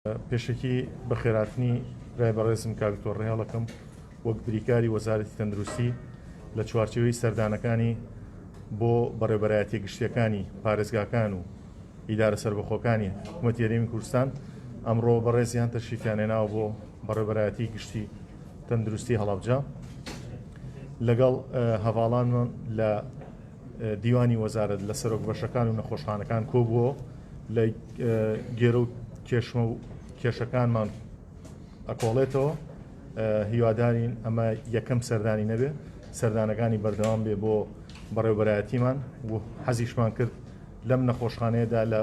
پێشکی بە خێراتنی ڕای بەڕێزم کاکتۆر ڕێهەڵەکەم وەک بریکاری وەزارەتی تەندروستی لە چوارچێوەی سەردانەکانی بۆ بەڕێوەبەرایەتی گشتیەکانی پارێزگاکان و ئیدارە سەربەخۆکانی حکوومەتی هەرێمی کوردستان ئەمڕۆ بەڕێزیان تەشریفیانێناوە بۆ بەڕێوەبەرایەتی گشتی تەندروستی هەڵەبجە لەگەڵ هەواڵانمان لە دیوانی وەزارەت لە سەرۆک بەشەکان و نەخۆشخانەکان کۆبووە لە گێرە و کێشمە و کێشەکانمان ئەکۆڵێتەوە. هیوادارین ئەمە یەکەم سەردانی نەبێ، سەردانەکانی بەردەوام بێ بۆ بەڕێوەبەرایەتیمان و حەزیشمان کرد لەم نەخۆشخانەیەدا لە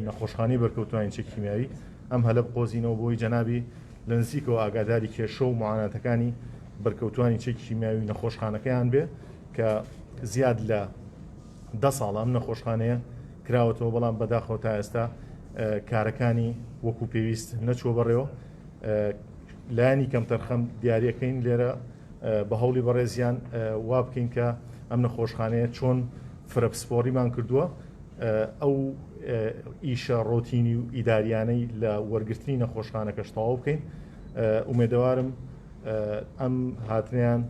نەخۆشخانەی بەرکەوتوانی چێکی کیمیاوی ئەم هەلە بقۆزینەوە بۆی جەنابی لە نزیکەوە ئاگاداری کێشە و معاناتەکانی بەرکەوتوانی چێکی کیمیاوی نەخۆشخانەکەیان بێ کە زیاد لە 10 ساڵ ئەم نەخۆشخانەیە کراوەتەوە، بەڵام بەداخەوە تا ئێستا کارەکانی وەکو پێویست نەچوە بەڕێوە. لایانی کەم تەرخەم دیارەکەین لێرە بە هەوڵی بەڕێزیان وا بکەین کە ئەم نەخۆشخانەیە چۆن فرەپسپۆریمان کردووە ئەو ئیشە ڕۆتینی و ئیداریانەی لە وەرگرتنی نەخۆشخانەکەش تەواو بکەین. ئومێدەوارم ئەم هاتنیان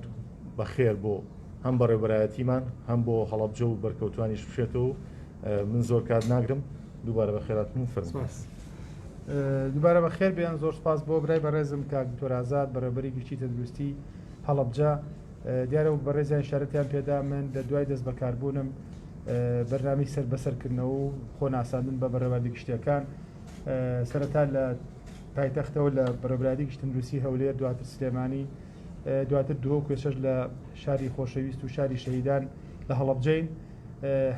بەخێر بۆ هەم بەڕێوەبەرایەتیمان هەم بۆ هەڵەبجە و بەرکەوتوانیش بشێتەوە. من زۆر کات ناگرم، دووبارە بە خێراتتون فەرموو. دووبارە بە خێر بێن. زۆر سپاس بۆ برای بەڕێزم کاکتۆر ئازاد بەڕێوەبەری گشتی تەندروستی هەڵەبجە. دیارە و بەڕێزیان شارەتیان پێدا من لە دوای دەست بەکاربوونم بەرنامەی سەر بەسەرکردنەوە و خۆناساندن بە بەڕێوەبەری گشتیەکان سەرەتا لە پایتەختەوە لە بەڕێوەبەری گشتی تەندروستی هەولێر، دواتر سلێمانی، دواتر دووە و کوێشەش لە شاری خۆشەویست و شاری شەهیدان لە هەڵەبجەین.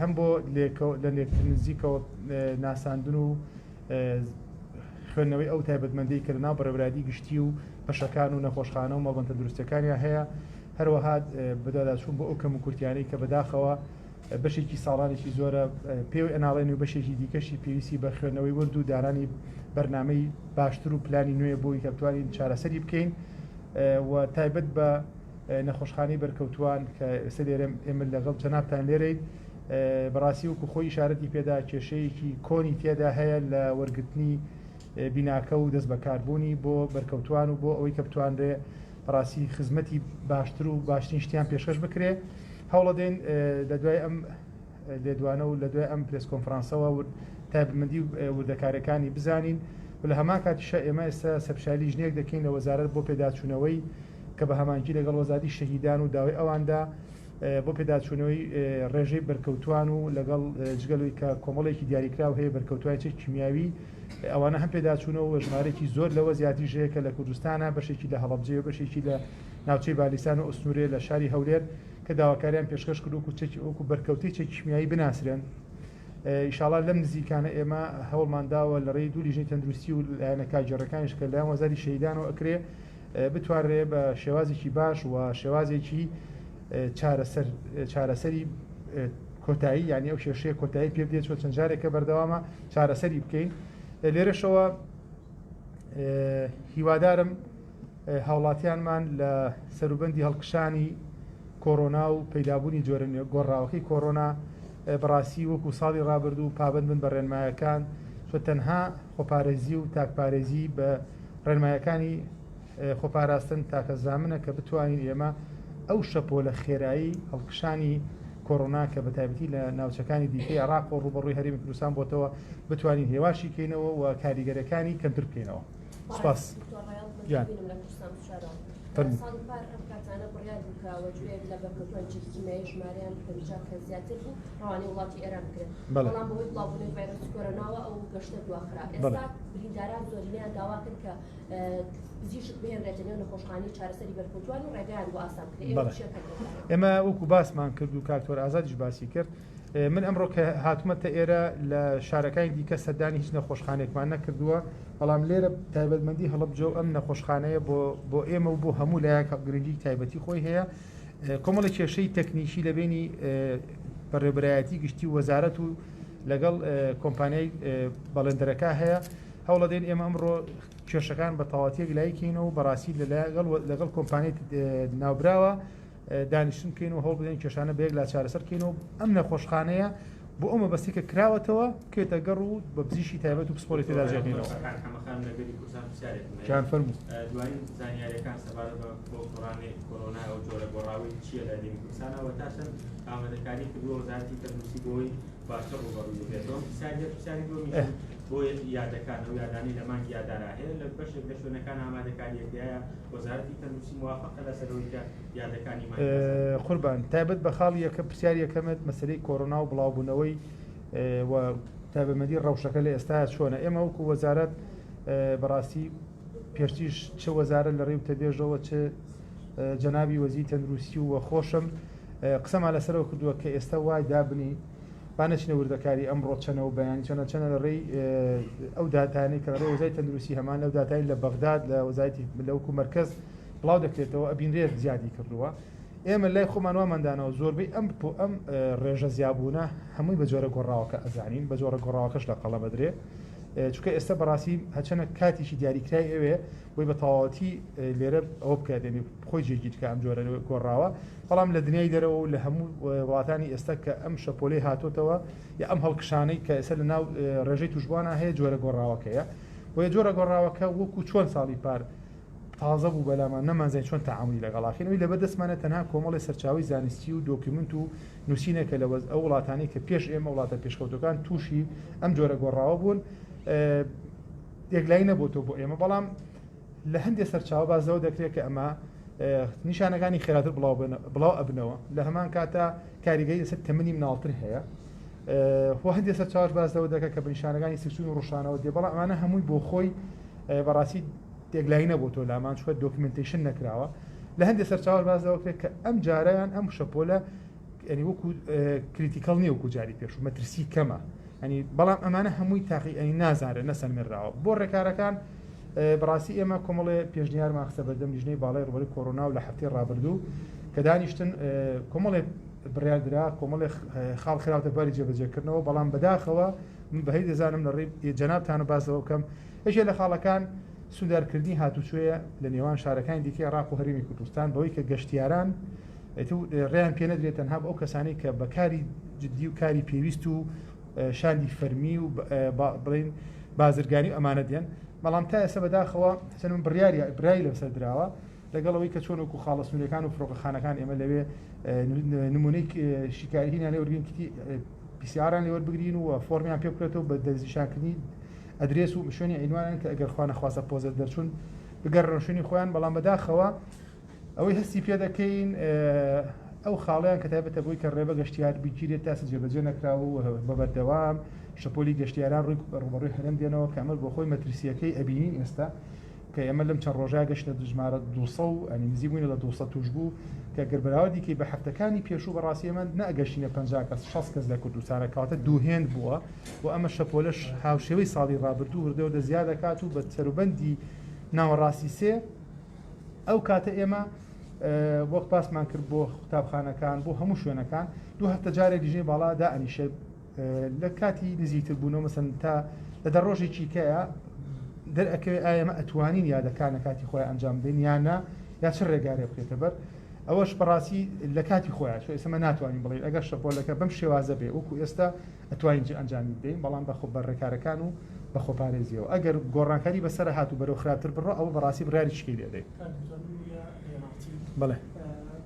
هەم بۆ لە نزیکەوە ناساندن و خوێندنەوەی ئەو تایبەتمەندی کە لەناو بەڕێوەبەری گشتی و بەشەکان و نەخۆشخانە و مەڵبەندە دروستەکانیان هەیە، هەروەها بەداداچوون بۆ ئەو کەم و کورتیانەی کە بەداخەوە بەشێکی ساڵانێکی زۆرە پێوی ئەناڵێن و بەشێکی دیکەشی پێویستی بە خوێندنەوەی ورد و دارانی بەرنامەی باشتر و پلانی نوێ بۆی کە بتوانین چارەسەری بکەین و تایبەت بە نەخۆشخانەی بەرکەوتوان کە ئێستا لێرە ئێمە لەگەڵ جەنابتان لێرەین. بەڕاستی وەکو خۆی ئیشارەتی پێدا کێشەیەکی کۆنی تێدا هەیە لە وەرگرتنی بیناکە و دەست بەکاربوونی بۆ بەرکەوتوان و بۆ ئەوەی کە بتوانرێ بەڕاستی خزمەتی باشتر و باشترین شتیان پێشکەش بکرێ. هەوڵەدەین لە دوای ئەم لێدوانە و لە دوای ئەم پرێس کۆنفرانسەوە تایبەتمەندی وردەکاریەکانی بزانین و لە هەمان کاتیشە ئێمە ئێستا سەرپشالی ژنێک دەکەین لە وەزارەت بۆ پێداچوونەوەی کە بە هەمانگی لەگەڵ وەزارەتی شەهیدان و داوای ئەواندا بۆ پێداچوونەوەی ڕێژەی بەرکەوتوان و لەگەڵ جگەلوی کە کۆمەڵێکی دیاریکراو هەیە بەرکەوتوانی چێکی کیمیاوی ئەوانە هەم پێداچوونەوە ژمارەی زۆر لەوە زیاتر ژەیە کە لە کوردستانە، بەشێکی لە هەڵەبجە و بەشێکی لە ناوچەی بالیسان و ئوسنورێ لە شاری هەولێر کە داواکاریان پێشکەش کرد وەکو بەرکەوتی چێکی کیمیایی بناسرێن. ئینشاڵڵا لەم نزیکانە ئێمە هەوڵمانداوە لە ڕێی دوو لیژنەی تەندروستی و لایەنە کاژێڕەکانیش کە لایەن وەزاری شەهیدانەوە ئەکرێ بتوانرێ بە شێوازێکی باش و شێوازێکی چارەسەری کۆتایی، یعنی ئەو کێشەیە کۆتایی پێ بدێت چۆن چەند جارێکە بەردەوامە چارەسەری بکەین. لێرەشەوە هیوادارم هاوڵاتیانمان لە سەروبەندی هەڵکشانی کۆڕۆنا و پەیدابوونی جۆرە گۆڕاوەکەی کۆڕۆنا بەڕاستی وەکو ساڵی ڕابردوو پابند بن بە ڕێنمایەکان، چۆن تەنها خۆپارێزی و تاکپارێزی بە ڕێنمایەکانی خۆپاراستن تاکە زامنە کە بتوانین ئێمە ئەو شەپۆ لە خێرایی هەڵکشانی کۆڕۆنا کە بە تایبەتی لە ناوچەکانی دیکەی عێراق و ڕوبەڕووی هەرێمی کوردستان بۆتەوە بتوانین هێواشی بکەینەوە و کاریگەرەکانی کەمتر بکەینەوە. سپاس. کاتانە بڕیار بکوێت لە بەرکەوتوانی چێکی کیمیایی ژمارەیان پەنجا کە زیاتر بوو ڕەوانەی وڵاتی ئێران بکرێت، بەڵام بەهۆی بڵاوبوونەوەی ڤایرۆسی کۆرۆناوە ئەو گەشتە دواخرا. ئێستا برینداران زۆرینەیان داوا کرد کە پزیشک بهێنرێتە نێو نەخۆشخانەی چارەسەری بەرکەوتوان و ڕێگەیان بۆ ئاسان بکرێت. ئێمە وەکو باسمان کرد و کاکتۆر ئازادیش باسی کرد، من ئەمڕۆ کە هاتوومەتە ئێرە لە شارەکانی دیکە سەردانی هیچ نەخۆشخانێکمان نەکردووە، بەڵام لێرە تایبەتمەندی هەڵەبجە و ئەم نەخۆشخانەیە بۆ ئێمە و بۆ هەموو لایەکە گرنگی تایبەتی خۆی هەیە. کۆمەڵە کێشەی تەکنیکی لە بینی بەڕێوەبەرایەتی گشتی وەزارەت و لەگەڵ کۆمپانیای بەڵێندەرەکە هەیە. هەوڵەدەین ئێمە ئەمڕۆ کێشەکان بە تەواوەتیەک لایکەینەوە بەڕاستی لەگەڵ کۆمپانیای ناوبراوە دانیشتن بکەین و هەوڵ بدەین کێشانە بەیەک لا چارەسەر بکەینەوە ئەم نەخۆشخانەیە بۆ ئەمە بەستی کە کراوەتەوە کێتە گەڕ و بە بزیشی تایبەت و پسپۆری تێدا ژێنینەوە جان فەرموو دوایین زانیاریەکان سەبارەت بە قۆڕانی کۆرۆنا ئەو جۆرە گۆڕاوی چیە لە هەرێمی کوردستانەوە تاشن ئامادەکاری کردووە وەزارەتی تەندروستی بۆی باشتر ڕوبەڕووی بێتەوە پرسیاری دووەمی بۆ یادەکان ئەو یادانی لە مانگی یاددارا هەیە لە بەشێک لە شوێنەکان ئامادەکاریەکەیە وەزارەتی تەندروستی موافقە لەسەرەوەی کە یادەکانی قوربان تایبەت بە خاڵی یەکە پرسیاری یەکەمت مەسەلەی کۆرۆنا و بڵاوبوونەوەی و تایبەتمەندی ڕەوشەکە لە ئێستا چۆنە ئێمە وەکو وەزارەت بەڕاستی پێشتیش چه وەزارە لە ڕێو تەبێژەوە چه جەنابی وەزیری تەندروستی و خۆشم قسەمان لەسەرەوە کردووە کە ئێستا وای دابنی بانەچنە وردەکاری ئەمڕۆ چەنە و بەیانی چەنە لە ڕێی ئەو داتانەی کە لە ڕێی وەزای تەندروستی هەمان لەو داتانی لە بەغداد لە وەزارەتی لەوکو مرکز بڵاو دەکرێتەوە ئەبینرێت زیادی کردووە ئێمە لای خۆمان واماندانەوە زۆربەی ئەم ڕێژە زیابوونە هەمووی بە جۆرە گۆڕاوەکە ئەزانین بە جۆرە گۆڕاوەکەش لە قەڵە بەدرێ چونکە ئێستا بەڕاستی هەچەنە کاتیشی دیاریکرای ئەوێ بۆی بە تەواوەتی لێرە ئەوە بکات دێنی خۆی جێگیرکە ئەم جۆرە گۆڕاوە بەڵام لە دنیای دەرەوە و لە هەموو وڵاتانی ئێستا کە ئەم شەپۆلەی هاتوتەوە یا ئەم هەڵکشانەی کە ئێستا لە ناو ڕێژەی توشبوانە هەیە جۆرە گۆڕاوەکەیە و جۆرە گۆڕاوەکە وەکو چۆن ساڵی پار تازە بوو بەلامان نەمانزای چۆن تەعاملی لەگەڵاخینەوەی لە بەدەستمانە تەنها کۆمەڵی سەرچاوی زانستی و دۆکیومنت و نووسینێکە لە ئەو وڵاتانی کە پێش ئێمە وڵاتە پێشکەوتەکان تووشی ئەم جۆرە گۆڕاوە بوون یەکلای نەبووتەوە بۆ ئێمە بەڵام لە هەندێک سەرچاوە بازەوە دەکرێت کە ئەمە نیشانەکانی خێراتر بڵاو ئەبنەوە لە هەمان کاتە کاریگەری لەسەر تەمەنی مناڵتر هەیە بۆ هەندێک سەرچاوش بازەوە دەکە کە بە نیشانەکانی سکسون و ڕۆژانەوە دێ بەڵام ئەمانە هەمووی بۆ خۆی بەڕاستی تێکلای نەبووتەوە لامان چوە دۆکیومنتیشن نەکراوە لە هەندێک سەرچاوە بازەوە کرێت کە ئەم جارەیان ئەم شەپۆلە ینی وەکو کریتیکەڵ نییە وەکو جاری پێش و مەترسی کەمە ینی بەڵام ئەمانە هەمووی تاقی ئەنی نازانرە نەسەلمێنراوە بۆ ڕێکارەکان بەڕاستی ئێمە کۆمەڵێ پێشنیارمان خستە بەردەم لیژنەی باڵای ڕوبەری کۆرۆنا و لە هەفتەی ڕابردوو کە دانیشتن کۆمەڵێ بڕیاردرا کۆمەڵێ خاڵ خراوەتە باری جێبەجێکردنەوە بەڵام بەداخەوە بەهی دەزانم لە ڕێی جەنابتان و بازەوە بکەم یەکێ لە خاڵەکان سوودارکردنی هاتوچۆیە لە نێوان شارەکانی دیکەی عێراق و هەرێمی کوردستان بەوەی کە گەشتیاران ڕێیان پێ نەدرێت تەنها بە ئەو کەسانی کە بەکاری جددی و کاری پێویست و شاندی فەرمی و بڵین بازرگانی و ئەمانە دێن بەڵام تا ئێستا بەداخەوە چەند برایی لەسەر دراوە لەگەڵەوەی کە چۆن وەکو خاڵە سنوورەکان و فڕۆکەخانەکان ئێمە لەوێ نمونەی شیکاریهینیان لێ وەرگین کتی پیسیاران لێ وەربگرین و فۆرمیان پێ بکرێتەوە بە دەستنیشانکردنی ئەدرێس و شوێنی عینوانیان کە ئەگەر خوا نەخواسە پۆزە دەرچوون بگەڕن شوێنی خۆیان بەڵام بەداخەوە ئەوەی هەستی پێ دەکەین ئەو خاڵیان کە تایبەتە بۆی کە ڕێبە گەشتیار بیگیرێت تا جێبەجێ نەکراوە و بەبەردەوام شەپۆلی گەشتیاران ڕوبەڕووی هەرێم دێنەوە کە ئەمە بۆ خۆی مەترسیەکەی ئەبینین ئێستا کە ئێمە لەم چەند ڕۆژە گەشتە ژمارە 200 و ئەنی نزیک بووینە لە 200 توش بوو کە گەربراوە دیکەی بە هەفتەکانی پێشوو بەڕاستی ئێمە نەگەشتینە 50 کەس 60 کەس لە کوردستانە کاتە دووهێند بووە و ئەمە شەپۆلەش هاوشێوەی ساڵی ڕابردوو وردەوە دەزیاد دەکات و بە سەروبەندی ناوەڕاستی سێ ئەو کاتە ئێمە وەک پاسمان کرد بۆ قوتابخانەکان بۆ هەموو شوێنەکان دوو هەفتە جارێک لیژنەی باڵا دائەنیشێت لە کاتی نزیکتر بوونەوە مەسەن تا لە دەڕۆژێکی کەیە دەرئەکەوێت ئایەمە ئەتوانین یادەکانە کاتی خۆی ئەنجام بدەین یانە یا چ ڕێگارێ بکرێتە بەر ئەوەش بەڕاستی لە کاتی خۆیان چۆ ئێسمە ناتوانین بڵێن ئەگەر شەپۆلەکە بەم شێوازە بێ وەکو ئێستا ئەتوانین ئەنجامی بدەین بەڵام بەخۆ بەڕێکارەکان و بەخۆ پارێزیەوە ئەگەر گۆڕانکاری بەسەر هات و بەرەو خراپتر بڕۆ ئەوە بەڕاستی بڕیاری شکی لێ دەین بەڵێ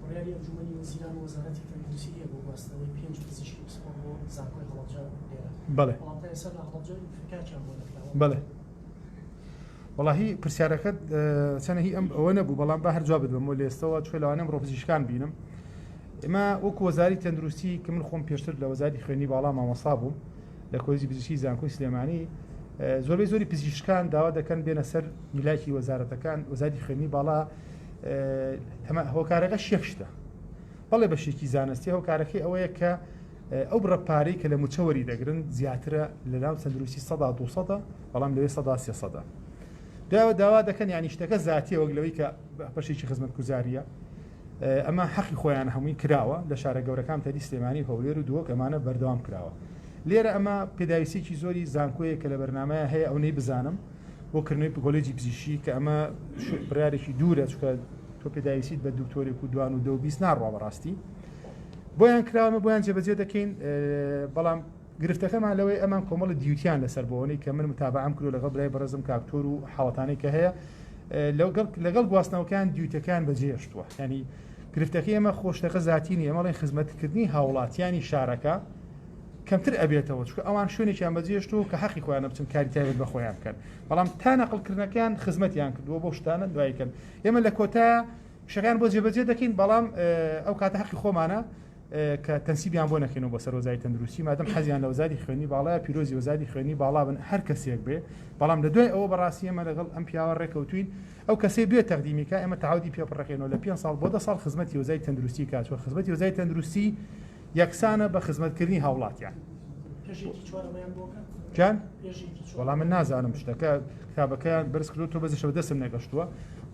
بڕیاری ئەنجومەنی وەزیران و وەزارەتی تەندروستی بۆ گواستنەوەی 5 پزیشکی پسپۆڕ بۆ زانکۆی هەڵەبجە لێرە بەڵێ بەڵام تا ئێستا لە هەڵەبجە فکاچیان بۆ نەکراوە بەڵێ وەڵاهی پرسیارەکەت چەنە هی ئەم ئەوە نەبوو بەڵام بە هەر جواب بدەمەوە لە ئێستەوە چۆی لەوانەم ڕۆ پزیشکان بینم ئێمە وەکو وەزاری تەندروستی کە من خۆم پێشتر لە وەزاری خوێنی باڵا مامۆستا بووم لە کۆلیژی پزیشکی زانکۆی سلێمانی زۆری پزیشکان داوا دەکەن بێنە سەر میلاکی وەزارەتەکان وەزاری خوێنی باڵا هۆکارەکە شێک شتە بەڵێ بەشێکی زانستی هۆکارەکەی ئەوەیە کە ئەو بڕەپارەی کە لە موچەوەری دەگرن زیاترە لە ناو تەندروستی 100 بەڵام لەوێ 300 داوا دەکەن یانی شتەکە زیاتیە وەک لەوەی کە بەشێکی خزمەتگوزاریە ئەمە حەقی خۆیان هەمووی کراوە لە شارە گەورەکان تەری سلێمانی هەولێر و دووەک ئەمانە بەردەوام کراوە لێرە ئەمە پێداویستێکی زۆری زانکۆیە کە لە بەرنامەیە هەیە ئەو نەی بزانم بۆ کردنەوەی کۆلێجی پزیشکی کە ئەمە بڕارێکی دوورە چکە تۆ پێداویستیت بە دکتۆرێک و دوان و 220 ناڕوا بەڕاستی بۆیان کراوە بۆیان جێبەجێ دەکەین بەڵام گرفتەکەمان لەوەی ئەمان کۆمەڵی دیوتیان لەسەر بۆنی کە من متابعام کردو لەگەڵ برای بەڕێزم کاکتۆر و حاڵەتانی کە هەیە لەگەڵ گواستنەوەکان دیوتەکان بەجێهێشتووە ینی گرفتەکەی ئێمە خۆشتەکە زیاتینی ئەمەڵێن خزمەتکردنی هاوڵاتیانی شارەکە کەمتر ئەبێتەوە چکە ئەوان شوێنێکیان بەجێشتووە کە حەقی خۆیان بچن کاری تایبەت بە خۆیان بکەن بەڵام تا نەقڵکردنەکان خزمەتیان کردووە بۆ شتانە دوایکەن ئێمە لە کۆتایە شەکان بۆ جێبەجێ دەکەین بەڵام ئەو کاتە حەقی خۆمانە کە تەنسیبیان بۆ نەکەینەوە بە سەر وەزای تەندروستی مادەم حەزیان لە وەزاری خوێنی باڵایە پیرۆزی وەزاری خوێنی باڵا بن هەر کەسێک بێ بەڵام لە دوای ئەوە بەڕاستی ئێمە لەگەڵ ئەم پیاوە ڕێکەوتوین ئەو کەسێ بێت تەقدیمیکە ئێمە تعودی پێپڕەکەینەوە لە 5 ساڵ بۆ 10 ساڵ خزمەتی وەزای تەندروستی کاتوە خزمەتی وەزای تەندروستی یەکسانە بە خزمەتکردنی هاوڵاتیان جان وەڵام من نازانم شتەکە کتابەکەیان بەرز کردو تۆ بەزیشەوە دەستم نەگەشتووە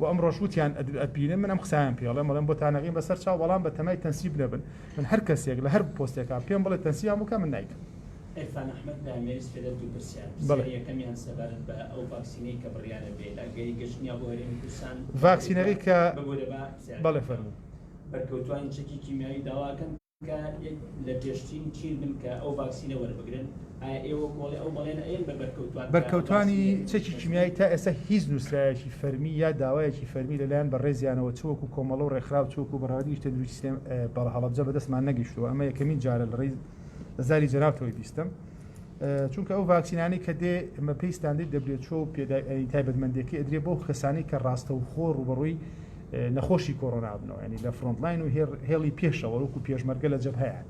و ئەم ڕۆژوتیان ئەبینم من ئەم قسایان پێڵێ مەڵێم بۆ تانەغیم بەسەر چاو بەڵام بە تەمای تەنسیب نەبن من هەر کەسێک لە هەر پۆستێکا پێم بڵێ تەنسیام وکە من نایکەم ئێرفان ئەحمەد بە ئەمێریس پێدە دوو پرسیار یەکەمیان سەبارەت بە ئەو ڤاکسینەی کە بڕیارە بێ لە گەی گەشتنیا بۆ هەرێمی کوردستان ڤاکسینەکەی کە بەڵێ فەرموو بەرکەوتوانی چەکی کیمیایی داواکەن کە لە پێشتین چیر بن کە ئەو ڤاکسینە وەربگرن ئێوە کۆڵی ئەو بەڵێن ئێن بە بەرکەوتانی چەکی کیمیایی تا ئێستا هیچ نووسرایەکی فەرمی یا داوایەکی فەرمی لەلایەن بەڕێزیانەوە چوەکو کۆمەڵە و ڕێکخراو چوەکو بەڕادی تەندروستی سیستەم بەڵە هەڵەبجە بەدەستمان نەگەیشتووە ئەمە یەکەمین جارە لە ڕێز زاری جەنابتەوەی بیستم چونکە ئەو ڤاکسینانی کە دێ ئەمە پێیستاندی دەبێت و تایبەتمەندێکی ئەدرێ بۆ کەسانی کە ڕاستە و خۆ ڕوبەڕووی نەخۆشی کۆڕۆنا بنەوە ینی لە فرۆنتلاین و هێڵی پێشەوە وەکو پێشمەرگە لە جەبهەیە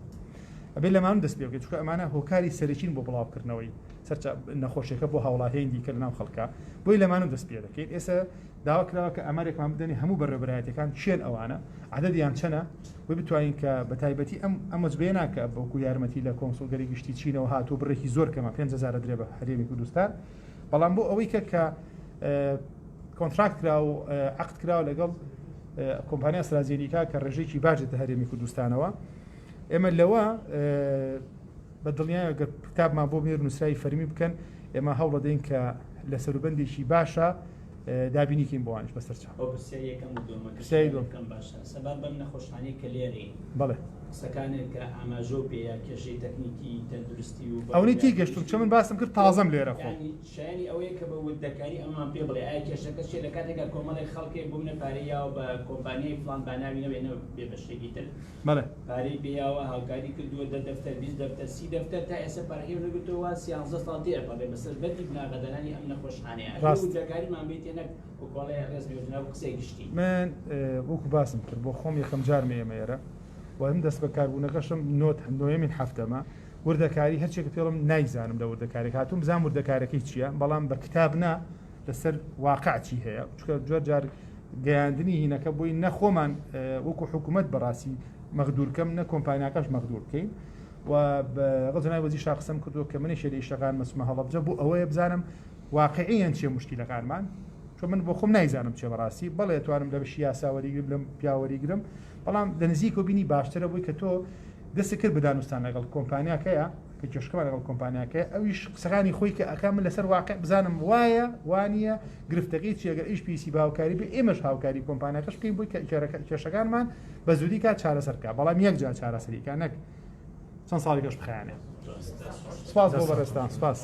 ئەبێ لەمان دەست پێ بکەیت چونکە ئەمانە هۆکاری سەرچین بۆ بڵاوکردنەوەی سەرچ نەخۆشیەکە بۆ هاوڵاتیان دیکە لەناو خەڵکە بۆی لەمانم دەست پێ دەکەیت ئێستا داوا کراوە کە ئەمارێکمان بدەنی هەموو بەڕێوەبەرایەتەکان چێن ئەوانە عدەدیان چەنە بۆی بتوانین کە بە تایبەتی ئەم مەجبێ ناکە بەوکو یارمەتی لە کۆنسڵگەری گشتی چینەوە هاتوو بڕێکی زۆر کەمە 5,000 درێ بە هەرێمی کوردستان بەڵام بۆ ئەوەی کە کۆنتراکت کرا و عقد کراوە لەگەڵ کۆمپانیا ئەسترازێنیکا کە ڕێژەیەکی باشێتە هەرێمی کوردستانەوە ئێمە لەوە بە دڵنیایە گەر کتابمان بۆ مێر نووسراوی فەرمی بکەن ئێمە هەوڵ دەدەین کە لە سەروبەندێکی باشە دابینیکەین بۆوانش بەسەر چاو باشە سەبار بەم نەخۆشخانەی کە لێرەی بەڵێ قسەکانێک کە ئاماژۆ پێەیە کێشەی تەکنیکی تەندروستی و ئەوەی تی گەشتم چە من باسم کرد تازەم لێرە خۆ شایانی ئەوەیە کە بە وردەکاری ئەممان پێ بڵێ ئایا کێشەکە چێ لە کاتێکە کۆمەڵی خەڵکی بوونە پارەیەوە بە کۆمپانیای فلان باناوینەوێنەوە بێ بە شتێکی تر بەڵێ پارەی بێیاوە هاوکاری کردووە دەفتەر 20 دەفتەر 30 دەفتەر تا ئێستا پارەکەی ڕێگرتەوە 13 ساڵ تێپەڕێ بەسەر بەری بناغەدەرانی ئەم نەخۆشخانەیە وردەکاریمان بێت نەک کۆڵی ڕێزمیێژنا و قسەی گشتی من وەکو باسم کرد بۆ خۆم یەکەم جارمە ئێمەێرە وهم دەست بەکاربوونەکەشم نۆیەمین هەفتەمە وردەکاری هەرچێکە پێڵم نایزانم لە وردەکارێک هاتووم بزانم وردەکارەکەی چییە بەڵام بە کتابنا لەسەر واقعچی هەیە چکە جۆر جار گەیاندنی هینەکە بۆی نەخۆمان وەکو حکوومەت بەڕاستی مەغدورکەم نە کۆمپانیاکەش مەغدور بکەین و بەغەزنای وەزی شاخسم کردو کە منی شێری شتەکان مەسمە هەڵەبجە بوو ئەوەیە بزانم واقعیان چیە مشکلەکانمان چۆن من بۆ خۆم نایزانم چێ بەڕاستی بەڵێ توانم لە بەشی یاساوەریگرم لەم پیاوەریگرم بەڵام لە نزیک و بینی باشترە بووی کە تۆ دەست کرد بە دانوستان لەگەڵ کۆمپانیاکەیە کە کێشکەمان لەگەڵ کۆمپانیاکەیە ئەویش قسەکانی خۆی کە ئەکا من لەسەر واقع بزانم وایە وانە گرفتەکەی چیەگەر ئیش پیسی باوکاری بێ ئێمەش هاوکاری کۆمپانیاکەش بکەین بووی کێشەکانمان بە زودی کات چارەسەرکە بەڵام یەک جار چارەسەریکە نەک چەند ساڵێکەش بخیانێ سپاس بۆ بەڕێستان سپاس